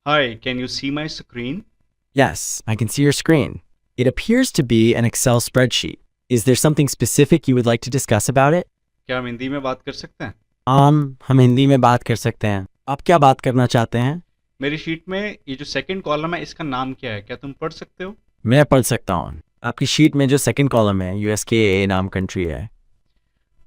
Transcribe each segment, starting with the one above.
Hi, can you see my screen? Yes, I can see your screen. It appears to be an Excel spreadsheet. Is there something specific you would like to discuss about it? क्या हम हिंदी में बात कर सकते हैं? हम हिंदी में बात कर सकते हैं। आप क्या बात करना चाहते हैं? मेरी शीट में ये जो सेकंड कॉलम है इसका नाम क्या है? क्या तुम पढ़ सकते हो? मैं पढ़ सकता हूँ। आपकी शीट में जो सेकंड कॉलम है यूएसके नाम कंट्री है।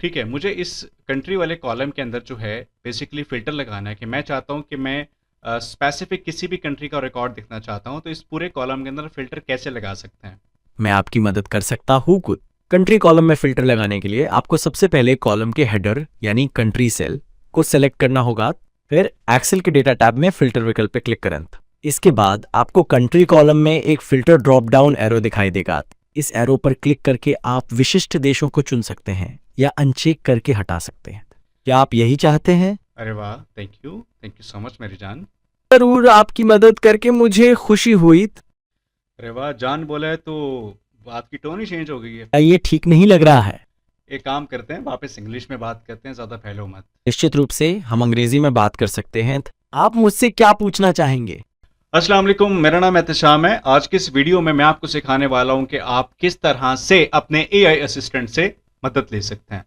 ठीक है, मुझे इस कंट्री वाले कॉलम के अंदर जो है बेसिकली फ़िल्टर लगाना है कि मैं चाहता हूँ कि मैं स्पेसिफिक किसी भी कंट्री का रिकॉर्ड दिखना चाहता हूँ, तो इस पूरे कॉलम के अंदर फ़िल्टर कैसे लगा सकते हैं? मैं आपकी मदद कर सकता हूँ खुद। कंट्री कॉलम में फिल्टर लगाने के लिए आपको सबसे पहले कॉलम के हेडर यानी कंट्री सेल को सेलेक्ट करना होगा। फिर एक्सेल के डेटा टैब में फिल्टर विकल्प पे क्लिक करें। इसके बाद आपको कंट्री कॉलम में एक फिल्टर ड्रॉप डाउन एरो दिखाई देगा। इस एरो पर क्लिक करके आप विशिष्ट देशों को चुन सकते हैं या अनचेक करके हटा सकते हैं। क्या आप यही चाहते हैं? अरे वाह, थैंक यू सो मच मेरी जान। जरूर, आपकी मदद करके मुझे खुशी हुई। अरे वाह, जान बोला है तो बात की टोन ही चेंज हो गई है। ये ठीक नहीं लग रहा है। एक काम करते हैं, वापस इंग्लिश में बात करते हैं, ज़्यादा फैलो मत। निश्चित रूप से हम अंग्रेजी में बात कर सकते हैं। आप मुझसे क्या पूछना चाहेंगे? अस्सलाम वालेकुम, मेरा नाम एहतशाम है। आज की इस वीडियो में मैं आपको सिखाने वाला हूं कि आप किस तरह से अपने एआई असिस्टेंट से मदद ले सकते हैं।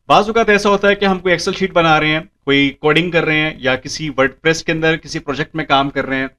बाज़ औक़ात ऐसा होता है कि हम कोई एक्सेल शीट बना रहे हैं, कोई कोडिंग कर रहे हैं या किसी वर्डप्रेस के अंदर किसी प्रोजेक्ट में काम कर रहे हैं,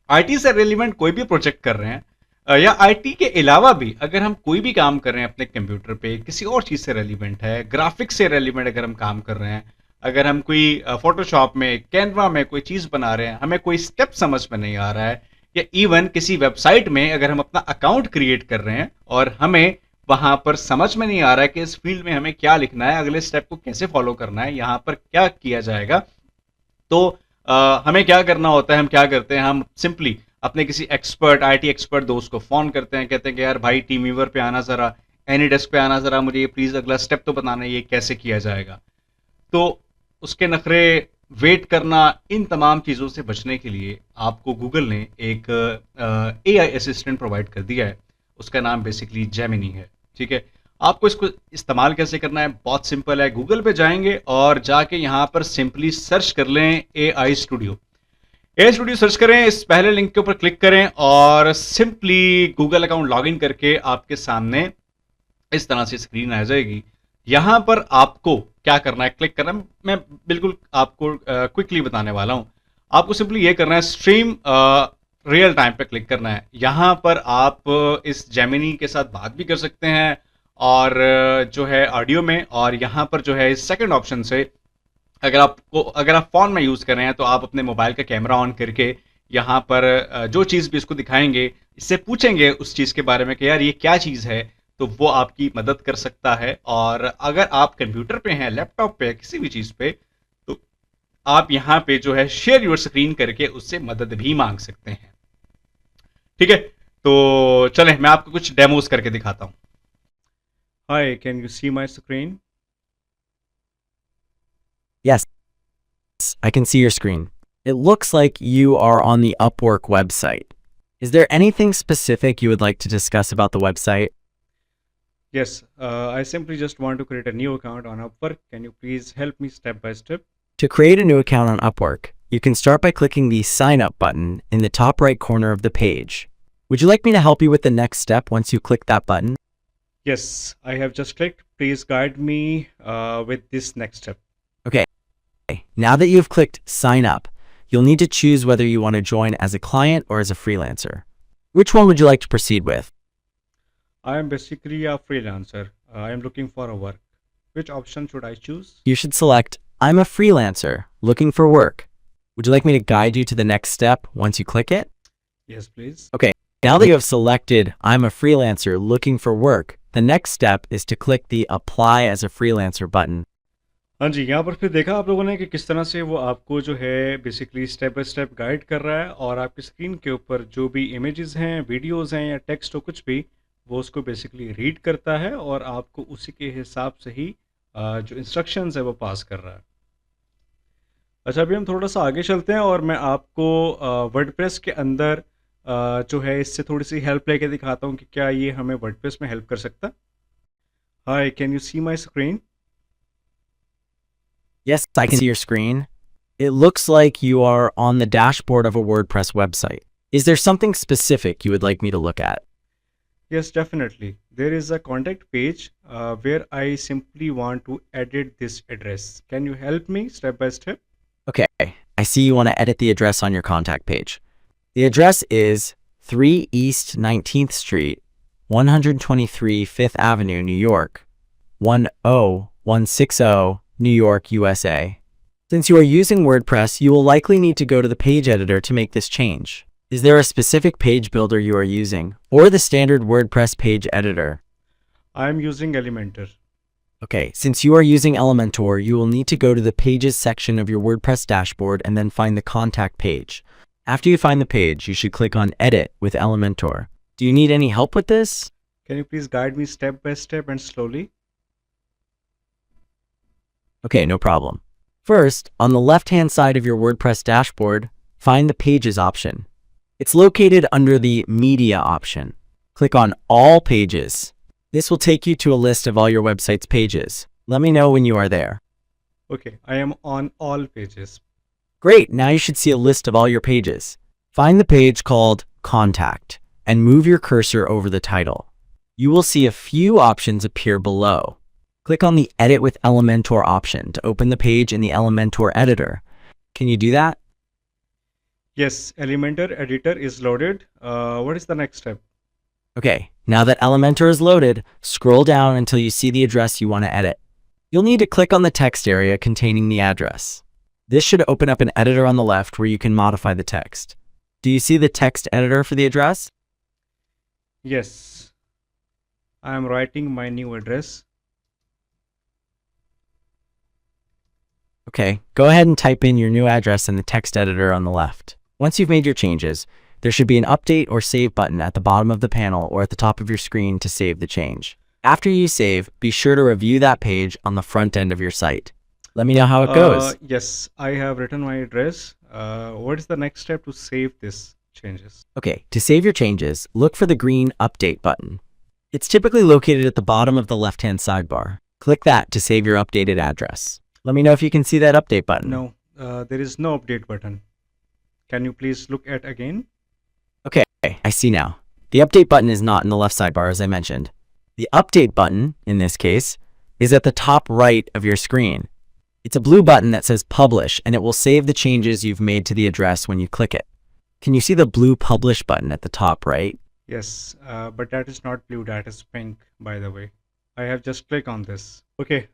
आईटी से रिलेवेंट कोई भी प्रोजेक्ट कर रहे हैं, या आईटी के अलावा भी अगर हम कोई भी काम कर रहे हैं अपने कंप्यूटर पे, किसी और चीज़ से रेलिवेंट है, ग्राफिक्स से रेलिवेंट अगर हम काम कर रहे हैं, अगर हम कोई फोटोशॉप में, कैनवा में कोई चीज़ बना रहे हैं, हमें कोई स्टेप समझ में नहीं आ रहा है, या इवन किसी वेबसाइट में अगर हम अपना अकाउंट क्रिएट कर रहे हैं और हमें वहां पर समझ में नहीं आ रहा है कि इस फील्ड में हमें क्या लिखना है, अगले स्टेप को कैसे फॉलो करना है, यहाँ पर क्या किया जाएगा, तो हमें क्या करना होता है, हम क्या करते हैं, हम सिंपली अपने किसी एक्सपर्ट, आईटी एक्सपर्ट दोस्त को फोन करते हैं, कहते हैं कि यार भाई टीम व्यूवर पे आना जरा, एनी डेस्क पे आना जरा, मुझे ये प्लीज अगला स्टेप तो बताना है, ये कैसे किया जाएगा। तो उसके नखरे, वेट करना, इन तमाम चीज़ों से बचने के लिए आपको गूगल ने एक एआई असिस्टेंट प्रोवाइड कर दिया है। उसका नाम बेसिकली जेमिनी है। ठीक है, आपको इसको इस्तेमाल कैसे करना है, बहुत सिंपल है। गूगल पे जाएंगे और जाके यहाँ पर सिंपली सर्च कर लें AI studio. AI studio search करें, इस पहले लिंक के ऊपर क्लिक करें और सिंपली गूगल अकाउंट लॉगिन करके आपके सामने इस तरह से स्क्रीन आ जाएगी। यहां पर आपको क्या करना है, क्लिक करना है। मैं बिल्कुल आपको क्विकली बताने वाला हूं। आपको सिंपली ये करना है, स्ट्रीम रियल टाइम पे क्लिक करना है। यहां पर आप इस जेमिनी के साथ बात भी कर सकते हैं और जो है ऑडियो में, और यहां पर जो है इस सेकंड ऑप्शन से अगर आप फोन में यूज कर रहे हैं तो आप अपने मोबाइल का कैमरा ऑन करके यहाँ पर जो चीज़ भी इसको दिखाएंगे, इससे पूछेंगे उस चीज़ के बारे में कि यार ये क्या चीज़ है, तो वो आपकी मदद कर सकता है। और अगर आप कंप्यूटर पे हैं, लैपटॉप पे, किसी भी चीज़ पे, तो आप यहाँ पे जो है शेयर योर स्क्रीन करके उससे मदद भी मांग सकते हैं। ठीक है, तो चलें मैं आपको कुछ डेमोज करके दिखाता हूँ। Hi, can you see my screen? Yes, I can see your screen. It looks like you are on the Upwork website. Is there anything specific you would like to discuss about the website? Yes, I simply just want to create a new account on Upwork. Can you please help me step by step? To create a new account on Upwork, you can start by clicking the Sign Up button in the top right corner of the page. Would you like me to help you with the next step once you click that button? Yes, I have just clicked. Please guide me with this next step. Okay, now that you've clicked Sign Up, you'll need to choose whether you want to join as a client or as a freelancer. Which one would you like to proceed with? I am basically a freelancer. I am looking for a work. Which option should I choose? You should select I'm a freelancer looking for work. Would you like me to guide you to the next step once you click it? Yes, please. Okay, now that you have selected I'm a freelancer looking for work, the next step is to click the Apply as a Freelancer button. हाँ जी, यहाँ पर फिर देखा आप लोगों ने कि किस तरह से वो आपको जो है basically step by step guide कर रहा है, और आपकी स्क्रीन के ऊपर जो भी इमेजेस हैं, वीडियोस हैं या टेक्स्ट हो कुछ भी, वो उसको बेसिकली रीड करता है और आपको उसी के हिसाब से ही जो इंस्ट्रक्शंस है वो पास कर रहा है। अच्छा, अभी हम थोड़ा सा आगे चलते हैं और मैं आपको वर्डप्रेस के अंदर जो है इससे थोड़ी सी हेल्प लेके दिखाता हूँ कि क्या ये हमें वर्डप्रेस में हेल्प कर सकता है। Hi, can you see my screen? Yes, I can see your screen. It looks like you are on the dashboard of a WordPress website. Is there something specific you would like me to look at? Yes, definitely. There is a contact page where I simply want to edit this address. Can you help me step by step? Okay, I see you want to edit the address on your contact page. The address is 3 East 19th Street, 123 Fifth Avenue, New York, 10160, New York, USA. Since you are using WordPress, you will likely need to go to the page editor to make this change. Is there a specific page builder you are using, or the standard WordPress page editor? I am using Elementor. Okay, since you are using Elementor, you will need to go to the Pages section of your WordPress dashboard and then find the Contact page. After you find the page, you should click on Edit with Elementor. Do you need any help with this? Can you please guide me step by step and slowly? Okay, no problem. First, on the left-hand side of your WordPress dashboard, find the Pages option. It's located under the Media option. Click on All Pages. This will take you to a list of all your website's pages. Let me know when you are there. Okay, I am on all pages. Great, now you should see a list of all your pages. Find the page called Contact and move your cursor over the title. You will see a few options appear below. Click on the Edit with Elementor option to open the page in the Elementor editor. Can you do that? Yes, Elementor editor is loaded. What is the next step? Okay, now that Elementor is loaded, scroll down until you see the address you want to edit. You'll need to click on the text area containing the address. This should open up an editor on the left where you can modify the text. Do you see the text editor for the address? Yes, I am writing my new address. Okay, go ahead and type in your new address in the text editor on the left. Once you've made your changes, there should be an Update or Save button at the bottom of the panel or at the top of your screen to save the change. After you save, be sure to review that page on the front end of your site. Let me know how it goes. Yes, I have written my address. What is the next step to save this changes? Okay, to save your changes, look for the green Update button. It's typically located at the bottom of the left-hand sidebar. Click that to save your updated address. Let me know if you can see that Update button. No, there is no update button. Can you please look at again? Okay, I see now. The Update button is not in the left sidebar as I mentioned. The Update button, in this case, is at the top right of your screen. It's a blue button that says Publish, and it will save the changes you've made to the address when you click it. Can you see the blue Publish button at the top right? Yes, but that is not blue, that is pink, by the way. I have just clicked on this. Okay,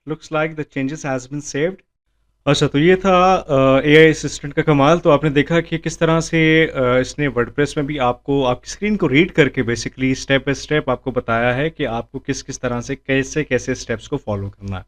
looks like the changes has been saved. अच्छा, तो ये था AI assistant का कमाल। तो आपने देखा कि किस तरह से इसने वर्डप्रेस में भी आपको आपकी स्क्रीन को रीड करके बेसिकली स्टेप बाय स्टेप आपको बताया है कि आपको किस किस तरह से कैसे कैसे स्टेप्स को फॉलो करना है।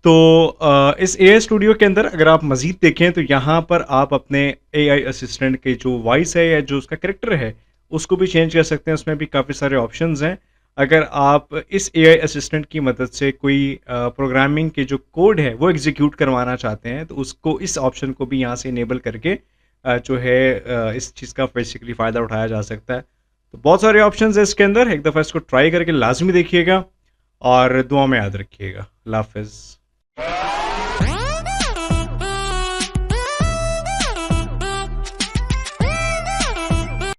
तो इस AI स्टूडियो के अंदर अगर आप मज़ीद देखें तो यहाँ पर आप अपने AI असिस्टेंट के जो वॉइस है या जो उसका कैरेक्टर है उसको भी चेंज कर सकते हैं। उसमें भी काफ़ी सारे ऑप्शंस हैं। अगर आप इस AI असिस्टेंट की मदद से कोई प्रोग्रामिंग के जो कोड है वो एग्जीक्यूट करवाना चाहते हैं तो उसको इस ऑप्शन को भी यहाँ से इनेबल करके जो है इस चीज़ का बेसिकली फ़ायदा उठाया जा सकता है। तो बहुत सारे ऑप्शंस है इसके अंदर। एक दफ़ा इसको ट्राई करके लाजमी देखिएगा और दुआ में याद रखिएगा। अल्लाह हाफ़िज़।